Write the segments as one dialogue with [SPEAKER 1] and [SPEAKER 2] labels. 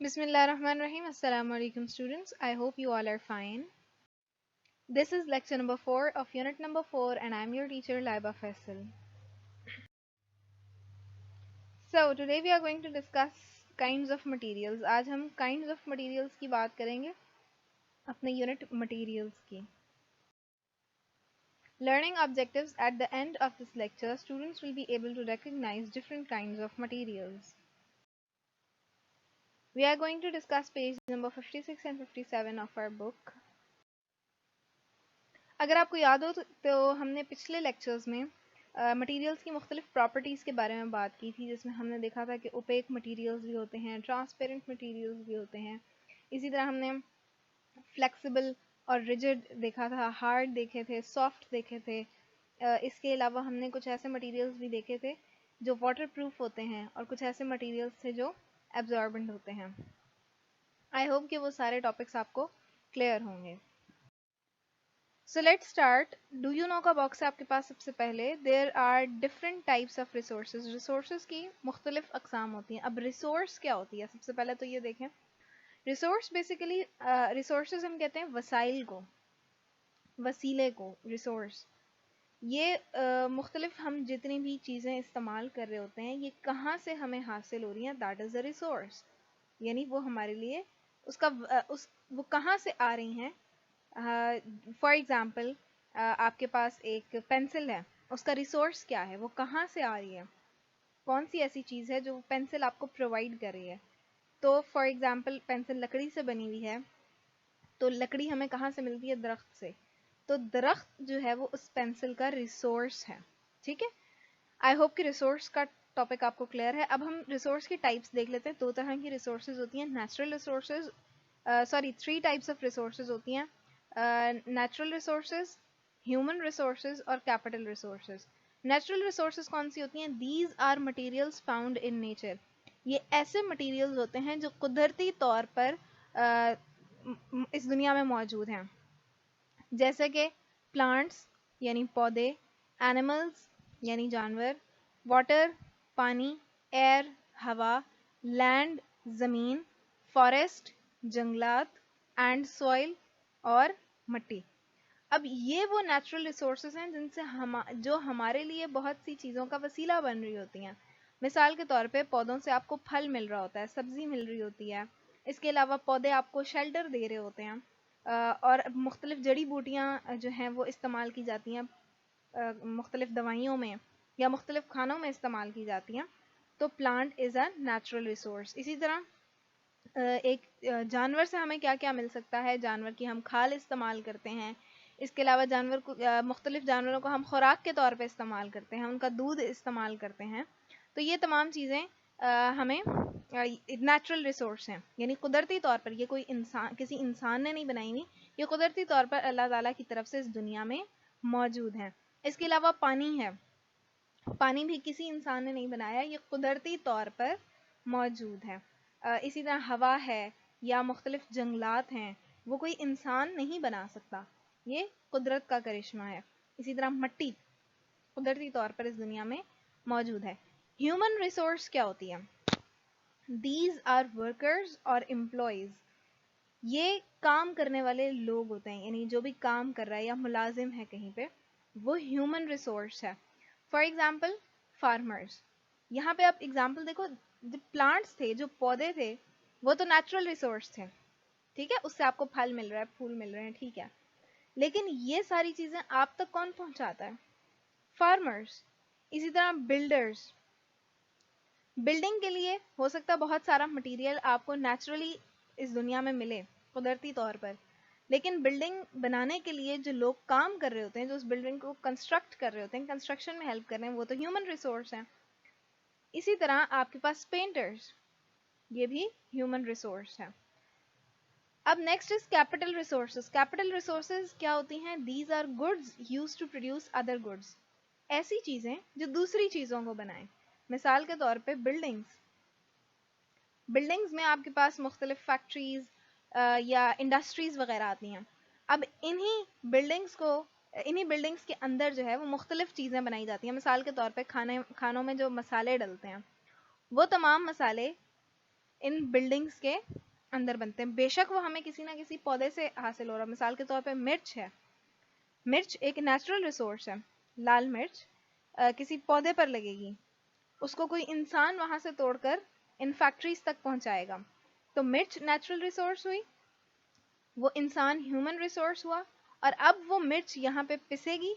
[SPEAKER 1] Bismillahirrahmanirrahim. Assalamu alaikum students. I hope you all are fine. This is lecture number 4 of unit number 4 and I am your teacher Laiba Faisal. So today we are going to discuss kinds of materials. आज हम kinds of materials की बात करेंगे अपने unit materials की. Learning objectives. At the end of this lecture, students will be able to recognize different kinds of materials. We are going to discuss page number 56 and 57 of our book. अगर आपको याद हो तो हमने पिछले lectures में materials की मुख्तलिफ प्रॉपर्टीज़ के बारे में बात की थी, जिसमें हमने देखा था कि ओपेक मटेरियल्स भी होते हैं, ट्रांसपेरेंट मटेरियल्स भी होते हैं. इसी तरह हमने फ्लेक्सिबल और रिजिड देखा था, हार्ड देखे थे, सॉफ्ट देखे थे. इसके अलावा हमने कुछ ऐसे मटेरियल्स भी देखे थे जो वाटर प्रूफ होते हैं और कुछ ऐसे मटेरियल्स थे जो एब्जॉर्बेंट होते हैं. आई होप कि वो सारे टॉपिक्स आपको क्लियर होंगे. So let's start. Do you know का बॉक्स है आपके पास. सबसे पहले there are different types of resources. Resources की मुख्तलिफ अकसाम होती हैं. अब resource क्या होती है, सबसे पहले तो ये देखें. Resource basically resources हम कहते हैं वसाइल को, वसीले को. resource ये मुख्तलिफ हम जितनी भी चीज़ें इस्तेमाल कर रहे होते हैं, ये कहाँ से हमें हासिल हो रही हैं, that is a resource. यानी वो हमारे लिए वो कहाँ से आ रही हैं. फॉर एग्ज़ाम्पल आपके पास एक पेंसिल है, उसका रिसोर्स क्या है, वो कहाँ से आ रही है, कौन सी ऐसी चीज़ है जो पेंसिल आपको प्रोवाइड कर रही है. तो फॉर एग्ज़ाम्पल पेंसिल लकड़ी से बनी हुई है, तो लकड़ी हमें कहाँ से मिलती है, दरख्त से. तो दरख्त जो है वो उस पेंसिल का रिसोर्स है. ठीक है, आई होप कि रिसोर्स का टॉपिक आपको क्लियर है. अब हम रिसोर्स की टाइप्स देख लेते हैं. दो तरह की रिसोर्सेज होती हैं. Natural resources, sorry 3 types of resources होती हैं. नेचुरल रिसोर्सेज, ह्यूमन रिसोर्सेज और कैपिटल रिसोर्सेज. नेचुरल रिसोर्सेज कौन सी होती हैं? These are materials found in nature. ये ऐसे मटेरियल्स होते हैं जो कुदरती तौर पर इस दुनिया में मौजूद हैं, जैसे कि प्लांट्स यानी पौधे, एनिमल्स यानी जानवर, वाटर पानी, एयर हवा, लैंड ज़मीन, फॉरेस्ट जंगलात, एंड सॉइल और मिट्टी. अब ये वो नेचुरल रिसोर्सेज हैं जिनसे जो हमारे लिए बहुत सी चीज़ों का वसीला बन रही होती हैं. मिसाल के तौर पे पौधों से आपको फल मिल रहा होता है, सब्ज़ी मिल रही होती है. इसके अलावा पौधे आपको शेल्टर दे रहे होते हैं, और मुख्तलिफ जड़ी बूटियाँ जो हैं वो इस्तेमाल की जाती हैं, मुख्तलिफ दवाइयों में या मुख्तलिफ खानों में इस्तेमाल की जाती हैं. तो plant is a natural resource. इसी तरह एक जानवर से हमें क्या क्या मिल सकता है. जानवर की हम खाल इस्तेमाल करते हैं. इसके अलावा जानवर को मुख्तलिफ जानवरों को हम खुराक के तौर पे इस्तेमाल करते हैं, उनका दूध इस्तेमाल करते हैं. तो ये तमाम चीज़ें हमें नेचुरल रिसोर्स हैं, यानी कुदरती तौर पर. ये कोई इंसान, किसी इंसान ने नहीं बनाई हुई, ये कुदरती तौर पर अल्लाह ताला की तरफ से इस दुनिया में मौजूद हैं. इसके अलावा पानी है, पानी भी किसी इंसान ने नहीं बनाया, ये कुदरती तौर पर मौजूद है. इसी तरह हवा है या मुख्तलिफ जंगलात हैं, वो कोई इंसान नहीं बना सकता, ये कुदरत का करिश्मा है. इसी तरह मिट्टी कुदरती तौर पर इस दुनिया में मौजूद है. ह्यूमन रिसोर्स क्या होती है? दीज आर वर्कर्स और एम्प्लॉयज़. ये काम करने वाले लोग होते हैं, यानी जो भी काम कर रहा है या मुलाजिम है कहीं पे, वो ह्यूमन रिसोर्स है. For example farmers. यहाँ पे आप एग्जाम्पल देखो, जो प्लांट्स थे, जो पौधे थे, वो तो नेचुरल रिसोर्स थे. ठीक है, उससे आपको फल मिल रहा है, फूल मिल रहे हैं, ठीक है. लेकिन ये सारी चीज़ें आप तक कौन पहुँचाता है? फार्मर्स. इसी तरह बिल्डर्स. बिल्डिंग के लिए हो सकता है बहुत सारा मटेरियल आपको नेचुरली इस दुनिया में मिले कुदरती तौर पर, लेकिन बिल्डिंग बनाने के लिए जो लोग काम कर रहे होते हैं, जो उस बिल्डिंग को कंस्ट्रक्ट कर रहे होते हैं, कंस्ट्रक्शन में हेल्प कर रहे हैं, वो तो ह्यूमन रिसोर्स हैं. इसी तरह आपके पास पेंटर्स, ये भी ह्यूमन रिसोर्स है. अब next is capital resources. Capital resources क्या होती हैं? These are goods used to produce other goods. ऐसी चीज़ें जो दूसरी चीज़ों को बनाएं. मिसाल के तौर पे बिल्डिंग्स. बिल्डिंग्स में आपके पास मुख्तलिफ फैक्ट्रीज या इंडस्ट्रीज़ वगैरह आती हैं. अब इन्हीं बिल्डिंग्स के अंदर जो है वो मुख्तलिफ चीज़ें बनाई जाती हैं. मिसाल के तौर पे खानों में जो मसाले डलते हैं, वो तमाम मसाले इन बिल्डिंग्स के अंदर बनते हैं। बेशक वो हमें किसी ना किसी पौधे से हासिल हो रहा है। मिसाल के तौर पे मिर्च है, मिर्च एक नेचुरल रिसोर्स है। लाल मिर्च किसी पौधे पर लगेगी, उसको कोई इंसान वहां से तोड़कर इन फैक्ट्रीज तक पहुंचाएगा, तो मिर्च नेचुरल रिसोर्स हुई, वो इंसान ह्यूमन रिसोर्स हुआ, और अब वो मिर्च यहाँ पे पिसेगी,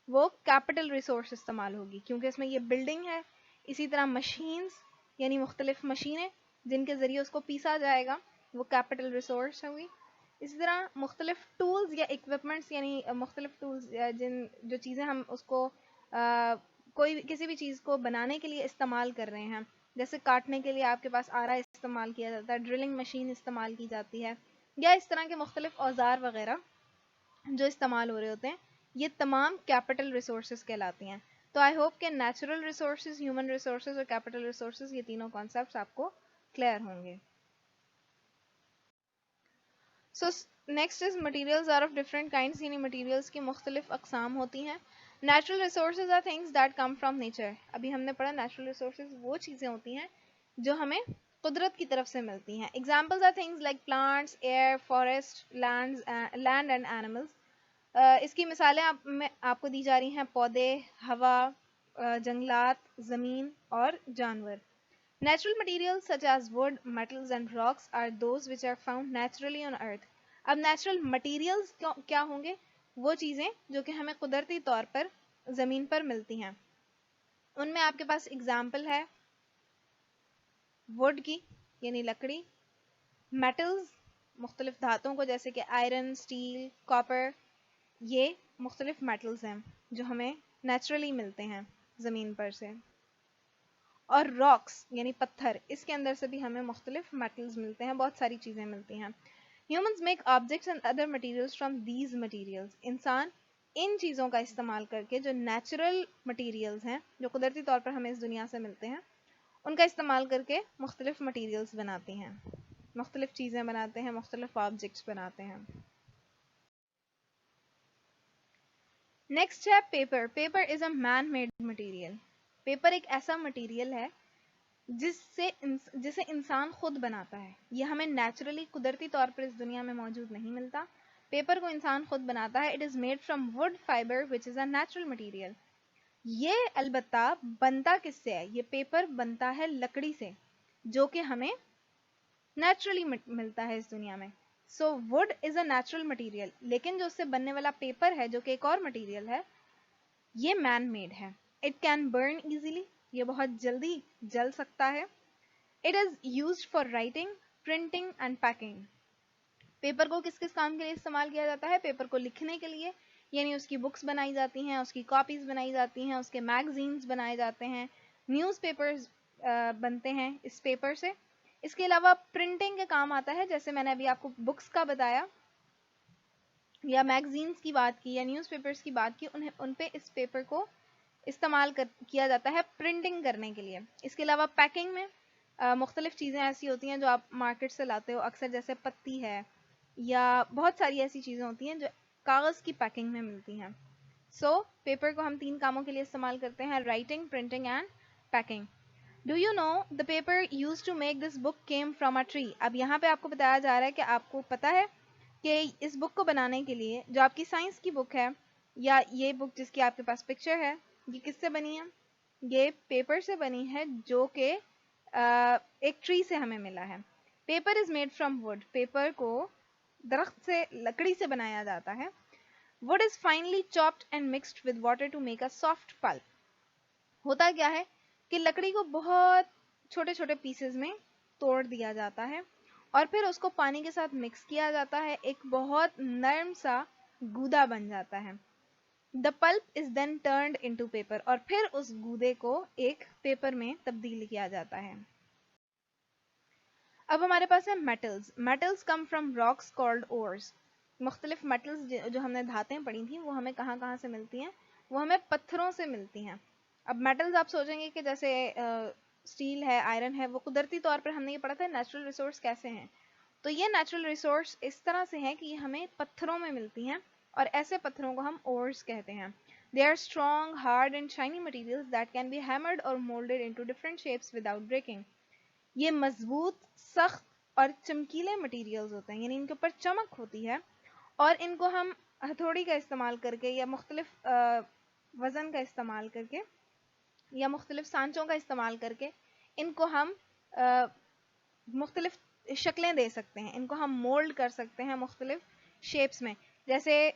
[SPEAKER 1] वो कैपिटल रिसोर्स इस्तेमाल होगी क्योंकि इसमें ये बिल्डिंग है। इसी तरह मशीन्स यानी मुख्तलिफ मशीनें जिनके ज़रिए उसको पीसा जाएगा, वो कैपिटल रिसोर्स हुई। इसी तरह मुख्तलिफ टूल्स या इक्विपमेंट्स यानी मुख्तलिफ टूल्स जिन जो चीज़ें हम उसको कोई किसी भी चीज़ को बनाने के लिए इस्तेमाल कर रहे हैं, जैसे काटने के लिए आपके पास आरा इस्तेमाल किया जाता है, ड्रिलिंग मशीन इस्तेमाल की जाती है, या इस तरह के मुख्तलिफ औजार वगैरह जो इस्तेमाल हो रहे होते हैं, ये तमाम कैपिटल रिसोर्सेज कहलाती हैं। तो आई होप कि नेचुरल रिसोर्सेज, ह्यूमन रिसोर्सेज और कैपिटल रिसोर्सेज, ये तीनों कॉन्सेप्ट्स आपको क्लियर होंगे। So next is materials are of different kinds, यानी मटीरियल्स की मुख्तलिफ अकसाम होती हैं। Natural resources are things that come from nature. अभी हमने पढ़ा नेचुरल रिसोर्सेज वो चीज़ें होती हैं जो हमें कुदरत की तरफ से मिलती हैं। Examples are things like plants, air, forest, land and animals. इसकी मिसालें आपको दी जा रही हैं पौधे, हवा, जंगलात, ज़मीन और जानवर। Natural materials such as wood, metals and rocks are those which are found naturally on earth. अब natural materials क्या होंगे? वो चीज़ें जो कि हमें कुदरती तौर पर ज़मीन पर मिलती हैं। उनमें आपके पास एग्जाम्पल है वुड की यानी लकड़ी, मेटल्स मुख्तलिफ धातुओं को जैसे कि आयरन, स्टील, कॉपर, ये मुख्तलिफ मेटल्स हैं जो हमें नेचुरली मिलते हैं ज़मीन पर से। और रॉक्स यानी पत्थर, इसके अंदर से भी हमें मुख्तलिफ मेटल्स मिलते हैं, बहुत सारी चीज़ें मिलती हैं। Humans make objects and other materials from these materials. इंसान इन चीज़ों का इस्तेमाल करके जो नेचुरल मटेरियल्स हैं जो कुदरती तौर पर हमें इस दुनिया से मिलते हैं, उनका इस्तेमाल करके मुख्तलिफ मटेरियल्स बनाते हैं, मुख्तलिफ चीज़ें बनाते हैं, मुख्तलिफ ऑब्जेक्ट्स बनाते हैं। नेक्स्ट है paper. Paper is a man made material. Paper एक ऐसा मटीरियल है जिसे इंसान खुद बनाता है। ये हमें नेचुरली कुदरती तौर पर इस दुनिया में मौजूद नहीं मिलता। पेपर को इंसान खुद बनाता है। It is made from wood fibre which is a natural material. ये अलबत्ता बनता किससे है? ये पेपर बनता है लकड़ी से, जो कि हमें नेचुरली मिलता है इस दुनिया में। So would is a natural material, लेकिन जो उससे बनने वाला पेपर है जो कि एक और मटीरियल है, ये मैन मेड है। इट कैन बर्न ईजिली, ये बहुत जल्दी जल सकता है। It is used for writing, printing and packing. Paper को किस किस काम के लिए इस्तेमाल किया जाता है? पेपर को लिखने के लिए, यानी उसकी बुक्स बनाई जाती हैं, उसकी कॉपीज़ बनाई जाती हैं, उसके मैगजीन्स बनाए जाते हैं, न्यूज़पेपर्स बनते हैं इस पेपर से। इसके अलावा प्रिंटिंग के काम आता है, जैसे मैंने अभी आपको बुक्स का बताया या मैगजीन्स की बात की या न्यूज़पेपर्स की बात की, उन पे इस पेपर को इस्तेमाल किया जाता है प्रिंटिंग करने के लिए। इसके अलावा पैकिंग में मुख्तलिफ चीज़ें ऐसी होती हैं जो आप मार्केट से लाते हो अक्सर, जैसे पत्ती है या बहुत सारी ऐसी चीज़ें होती हैं जो कागज़ की पैकिंग में मिलती हैं। सो पेपर को हम 3 कामों के लिए इस्तेमाल करते हैं: writing, printing and packing. Do you know the paper use to make this book came from a tree. अब यहाँ पे आपको बताया जा रहा है कि आपको पता है कि इस बुक को बनाने के लिए जो आपकी साइंस की बुक है या ये बुक जिसकी आपके पास पिक्चर है, ये किससे बनी है? ये पेपर से बनी है जो कि एक ट्री से हमें मिला है। Paper is made from wood. Paper को दरख्त से, लकड़ी से बनाया जाता है। Wood is finally chopped and mixed with water to make a soft pulp. होता क्या है कि लकड़ी को बहुत छोटे छोटे पीसेस में तोड़ दिया जाता है और फिर उसको पानी के साथ मिक्स किया जाता है, एक बहुत नरम सा गूदा बन जाता है। The pulp is then turned into paper, और फिर उस गूदे को एक पेपर में तब्दील किया जाता है। अब हमारे पास है metals. Metals come from rocks called ores. मुख्तलिफ मेटल्स जो हमने धातें पढ़ी थी वो हमें कहाँ कहाँ से मिलती हैं? वो हमें पत्थरों से मिलती हैं। अब मेटल्स आप सोचेंगे कि जैसे स्टील है, आयरन है, वो कुदरती तौर पर हमने ये पढ़ा था नेचुरल रिसोर्स कैसे हैं। तो ये नेचुरल रिसोर्स इस तरह से हैं कि ये हमें पत्थरों में मिलती हैं, और ऐसे पत्थरों को हम ओर्स कहते हैं। They are strong, hard and shiny materials that can be hammered और moulded into different shapes without breaking. یہ مضبوط، سخت اور چمکیلے مٹیریلز ہوتے ہیں، یعنی ان کے اوپر چمک ہوتی ہے، اور ان کو ہم ہتھوڑی کا استعمال کر کے یا مختلف وزن کا استعمال کر کے یا مختلف سانچوں کا استعمال کر کے ان کو ہم مختلف شکلیں دے سکتے ہیں، ان کو ہم مولڈ کر سکتے ہیں مختلف شیپس میں، جیسے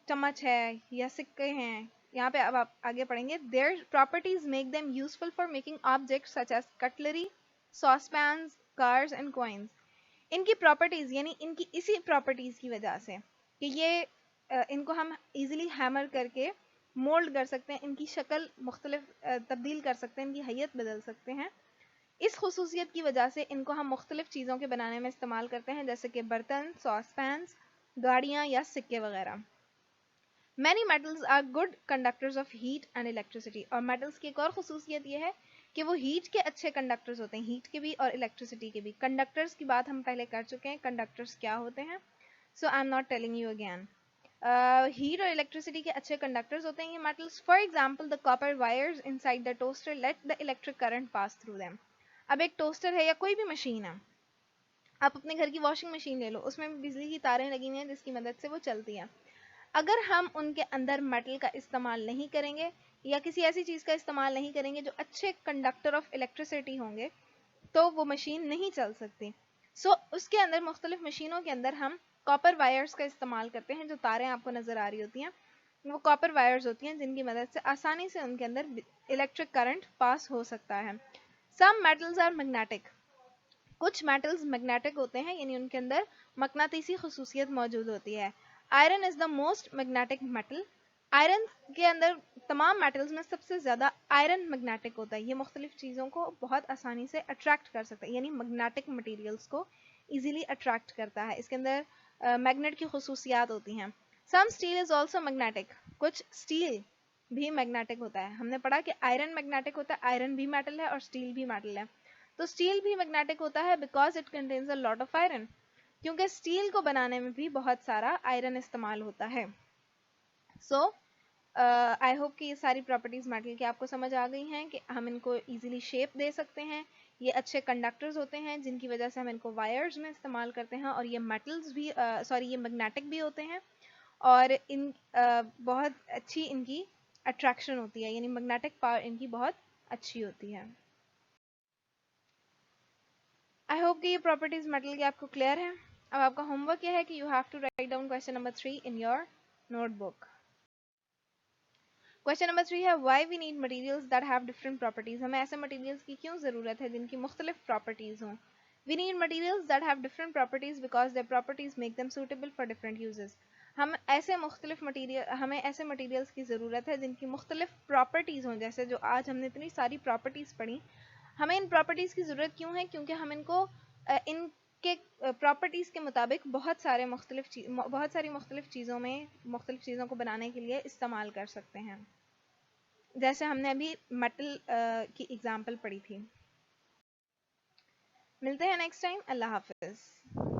[SPEAKER 1] چمچ ہے یا سکے ہیں. یہاں پہ اب آپ آگے پڑھیں گے. Their properties make them useful for making objects such as cutlery, saucepans, cars and coins. ان کی پراپرٹیز یعنی ان کی اسی پراپرٹیز کی وجہ سے کہ یہ ان کو ہم ایزیلی ہیمر کر کے مولڈ کر سکتے ہیں، ان کی شکل مختلف تبدیل کر سکتے ہیں، ان کی حیت بدل سکتے ہیں. اس خصوصیت کی وجہ سے ان کو ہم مختلف چیزوں کے بنانے میں استعمال کرتے ہیں، جیسے کہ برتن، ساس پینس، گاڑیاں یا سکے وغیرہ. Many metals are good conductors of heat and electricity. اور metals کی ایک اور خصوصیت یہ ہے کہ وہ ہیٹ کے اچھے کنڈکٹرز ہوتے ہیں، ہیٹ کے بھی اور الیکٹریسٹی کے بھی. کنڈکٹرز کی بات ہم پہلے کر چکے ہیں، کنڈکٹرز کیا ہوتے ہیں. So I'm not telling you again. Heat اور الیکٹریسٹی کے اچھے کنڈکٹرز ہوتے ہیں یہ metals. For example the copper wires inside the toaster let the electric current pass through them. اب ایک ٹوسٹر ہے یا کوئی بھی مشین ہے، آپ اپنے گھر کی واشنگ مشین لے لو، اس میں بجلی کی تاریں لگی ہوئی ہیں جس کی مدد سے وہ چلتی ہیں. اگر ہم ان کے اندر میٹل کا استعمال نہیں کریں گے یا کسی ایسی چیز کا استعمال نہیں کریں گے جو اچھے کنڈکٹر آف الیکٹریسٹی ہوں گے تو وہ مشین نہیں چل سکتی. سو اس کے اندر مختلف مشینوں کے اندر ہم کاپر وائرز کا استعمال کرتے ہیں. جو تاریں آپ کو نظر آ رہی ہوتی ہیں وہ کاپر وائرز ہوتی ہیں جن کی مدد سے آسانی سے ان کے اندر الیکٹرک کرنٹ پاس ہو سکتا ہے. سم میٹلز آر میگنیٹک. کچھ میٹلز میگنیٹک ہوتے ہیں، یعنی ان کے اندر مقناطیسی خصوصیت موجود ہوتی ہے. Iron is the most magnetic metal. Iron کے اندر تمام میٹلز میں سب سے زیادہ آئرن میگنیٹک ہوتا ہے. یہ مختلف چیزوں کو بہت آسانی سے اٹریکٹ کر سکتا ہے، یعنی میگنیٹک مٹیریلز کو ایزیلی اٹریکٹ کرتا ہے. اس کے اندر میگنیٹ کی خصوصیات ہوتی ہیں. سم اسٹیل از آلسو میگنیٹک. کچھ اسٹیل بھی میگنیٹک ہوتا ہے. ہم نے پڑھا کہ آئرن میگنیٹک ہوتا ہے، آئرن بھی میٹل ہے اور اسٹیل بھی میٹل ہے. تو اسٹیل بھی میگنیٹک ہوتا ہے because it contains a lot of iron, کیونکہ اسٹیل کو بنانے میں بھی بہت سارا آئرن استعمال ہوتا ہے. سو آئی ہوپ کہ یہ ساری پراپرٹیز میٹل کی آپ کو سمجھ آ گئی ہیں کہ ہم ان کو ایزیلی شیپ دے سکتے ہیں. یہ اچھے کنڈکٹرز ہوتے ہیں جن کی وجہ سے ہم ان کو وائرز میں استعمال کرتے ہیں، اور یہ میٹلز بھی یہ میگنیٹک بھی ہوتے ہیں، اور ان بہت اچھی ان کی اٹریکشن ہوتی ہے، یعنی میگنیٹک پاور ان کی بہت اچھی ہوتی ہے. آئی ہوپ کہ یہ پراپرٹیز میٹل کی آپ کو کلیئر ہے. اب آپ کا ہوم ورک یہ ہے کہ you have to write down question number 3 in your notebook. Question number 3 ہے why we need materials that have different properties. ہمیں ایسے مٹیریلز کی کیوں ضرورت ہے جن کی مختلف پراپرٹیز ہوں. We need materials that have different properties because their properties make them suitable for different uses. ہمیں ایسے مٹیریلز کی ضرورت ہے جن کی مختلف پراپرٹیز ہوں. جیسے جو آج ہم نے اتنی ساری پراپرٹیز پڑھی، ہمیں ان پراپرٹیز کی ضرورت کیوں ہے؟ کیونکہ ہم ان کو ان کے پراپرٹیز کے مطابق بہت ساری مختلف چیزوں کو بنانے کے لیے استعمال کر سکتے ہیں. جیسے ہم نے ابھی میٹل کی ایگزامپل پڑھی تھی. ملتے ہیں نیکسٹ ٹائم. اللہ حافظ.